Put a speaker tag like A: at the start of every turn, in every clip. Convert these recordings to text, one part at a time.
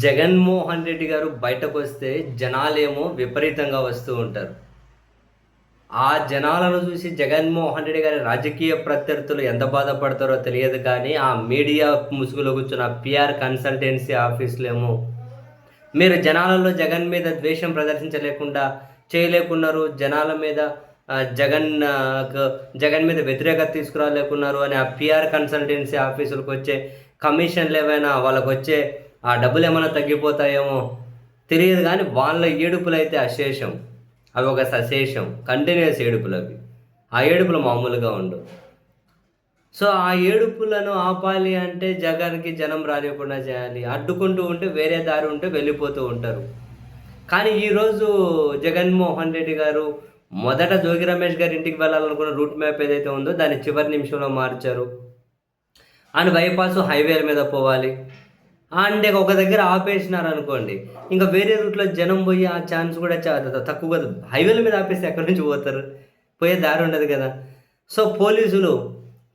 A: జగన్మోహన్ రెడ్డి గారు బయటకొస్తే జనాలేమో విపరీతంగా వస్తూ ఉంటారు. ఆ జనాలను చూసి జగన్మోహన్ రెడ్డి గారి రాజకీయ ప్రత్యర్థులు ఎంత బాధపడతారో తెలియదు కానీ, ఆ మీడియా ముసుగులో కూర్చున్న పీఆర్ కన్సల్టెన్సీ ఆఫీసులేమో, మీరు జనాలలో జగన్ మీద ద్వేషం ప్రదర్శించలేకుండా చేయలేకున్నారు. జనాల మీద జగన్ మీద వ్యతిరేకత తీసుకురాలేకున్నారు అని ఆ పీఆర్ కన్సల్టెన్సీ ఆఫీసులకొచ్చే కమిషన్‌లేవైనా వాళ్ళకొచ్చే ఆ డబ్బులేమన్నా తగ్గిపోతాయేమో తెలియదు గానీ, వాళ్ళ ఏడుపులైతే అశేషం. అవి ఒక సశేషం. కంటిన్యూయస్ ఏడుపులవి. ఆ ఏడుపులు మామూలుగా ఉండవు. సో, ఆ ఏడుపులను ఆపాలి అంటే జగన్‌కి జనం రానివ్వకుండా చేయాలి. అడ్డుకుంటూ ఉంటే వేరే దారి ఉంటే వెళ్ళిపోతూ ఉంటారు. కానీ ఈరోజు జగన్మోహన్ రెడ్డి గారు మొదట జోగి రమేష్ గారి ఇంటికి వెళ్ళాలనుకున్న రూట్ మ్యాప్ ఏదైతే ఉందో దాన్ని చివరి నిమిషంలో మార్చారు. అండ్ బైపాసు హైవేల మీద పోవాలి. అండ్ ఒక దగ్గర ఆపేసినారనుకోండి, ఇంకా వేరే రూట్‌లో జనం పోయి ఆ ఛాన్స్ కూడా తక్కువ కదా! హైవేల మీద ఆపేస్తే ఎక్కడి నుంచి పోతారు? పోయే దారి ఉండదు కదా! సో, పోలీసులు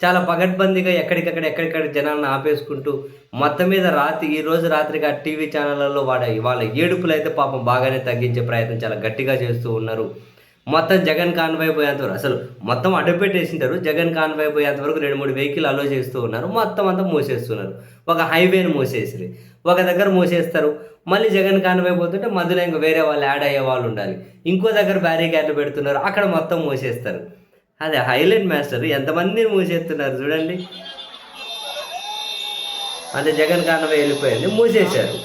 A: చాలా పకడ్బందీగా ఎక్కడికక్కడ జనాలను ఆపేసుకుంటూ మొత్తం మీద ఈరోజు రాత్రికి ఆ టీవీ ఛానళ్ళలో వాళ్ళ ఏడుపులైతే పాపం బాగానే తగ్గించే ప్రయత్నం చాలా గట్టిగా చేస్తూ ఉన్నారు. మొత్తం జగన్ కాన్వాయ్ పోయేంత వరకు అసలు మొత్తం అడ్డుపెట్టేసింటారు. జగన్ కాన్వాయ్ పోయేంత వరకు 2, 3 వెహికల్ అలో చేస్తూ ఉన్నారు. మొత్తం అంతా మూసేస్తున్నారు. ఒక హైవేని మూసేసిరి. ఒక దగ్గర మూసేస్తారు. మళ్ళీ జగన్ కాన్వాయ్ పోతుంటే మధ్యలో ఇంక వేరే వాళ్ళు యాడ్ అయ్యే వాళ్ళు ఉండాలి. ఇంకో దగ్గర బ్యారికేడ్లు పెడుతున్నారు. అక్కడ మొత్తం మూసేస్తారు. అదే హైలైట్ మాస్టర్ ఎంతమందిని మూసేస్తున్నారు చూడండి. అంటే జగన్ కాన్వాయ్ వెళ్ళిపోయింది. మూసేశారు.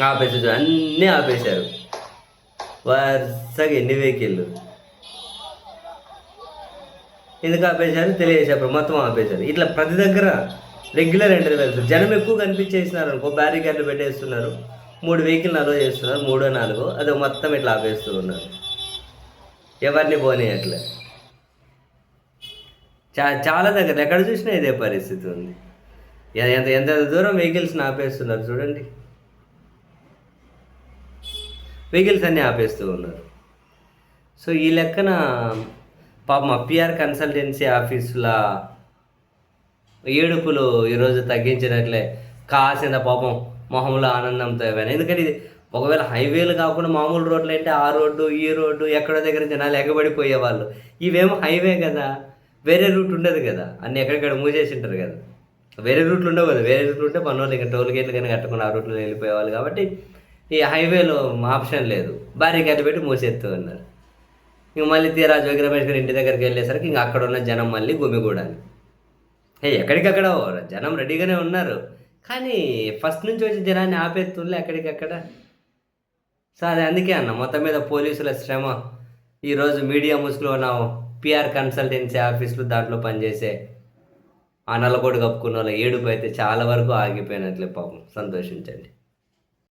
A: ఆపేసారు. అన్నీ ఆపేశారు. వరుసగా ఎన్ని వెహికల్లు ఎందుకు ఆపేశారు తెలియజేసారు. మొత్తం ఆపేశారు. ఇట్లా ప్రతి దగ్గర రెగ్యులర్ ఇంటర్వెల్స్ జనం ఎక్కువ కనిపించేసినారు అనుకో బ్యారికేడ్లు పెట్టేస్తున్నారు. 3 వెహికల్ అలో చేస్తున్నారు. 3, 4 అది మొత్తం ఇట్లా ఆపేస్తూ ఉన్నారు. ఎవరిని పోనీయట్లే. చాలా దగ్గర ఎక్కడ చూసినా ఇదే పరిస్థితి ఉంది. ఎంత ఎంత దూరం వెహికల్స్ని ఆపేస్తున్నారు చూడండి. వెహికల్స్ అన్నీ ఆపేస్తూ ఉన్నారు. సో, ఈ లెక్కన పాపం పీఆర్ కన్సల్టెన్సీ ఆఫీసుల ఏడుపులు ఈరోజు తగ్గించినట్లే కాసింత పాపం మొహంలో ఆనందంతో ఏమైనా. ఎందుకంటే ఇది ఒకవేళ హైవేలు కాకుండా మామూలు రోడ్లు అంటే ఆ రోడ్డు ఈ రోడ్డు ఎక్కడో దగ్గర జనాలు ఎగబడిపోయేవాళ్ళు. ఇవేమో హైవే కదా, వేరే రూట్ ఉండదు కదా, అన్నీ ఎక్కడెక్కడ మూసేసి ఉంటారు కదా. వేరే రూట్లు ఉండవు కదా. వేరే రూట్లు ఉంటే పనులు ఇంకా టోల్ గేట్లు కానీ కట్టుకుని ఆ రూట్లో వెళ్ళిపోయేవాళ్ళు. కాబట్టి ఈ హైవేలో ఆప్షన్ లేదు. బ్యారికేడ్లు పెట్టి మూసేస్తూ ఉన్నారు. ఇంక మళ్ళీ తీరా జోగి రమేష్ గారి ఇంటి దగ్గరికి వెళ్ళేసరికి ఇంక అక్కడ ఉన్న జనం మళ్ళీ గుమిగూడాలి. ఎక్కడికక్కడ జనం రెడీగానే ఉన్నారు. కానీ ఫస్ట్ నుంచి వచ్చి జనాన్ని ఆపేస్తుండే ఎక్కడికక్కడ. సో, అది అందుకే అన్న మొత్తం మీద పోలీసుల శ్రమ ఈరోజు మీడియా ముసుగులో ఉన్న పీఆర్ కన్సల్టెన్సీ ఆఫీసులు దాంట్లో పనిచేసే ఆ నల్లకోటు కప్పుకున్న వాళ్ళ ఏడుపు అయితే చాలా వరకు ఆగిపోయినట్లే పాపం. సంతోషించండి.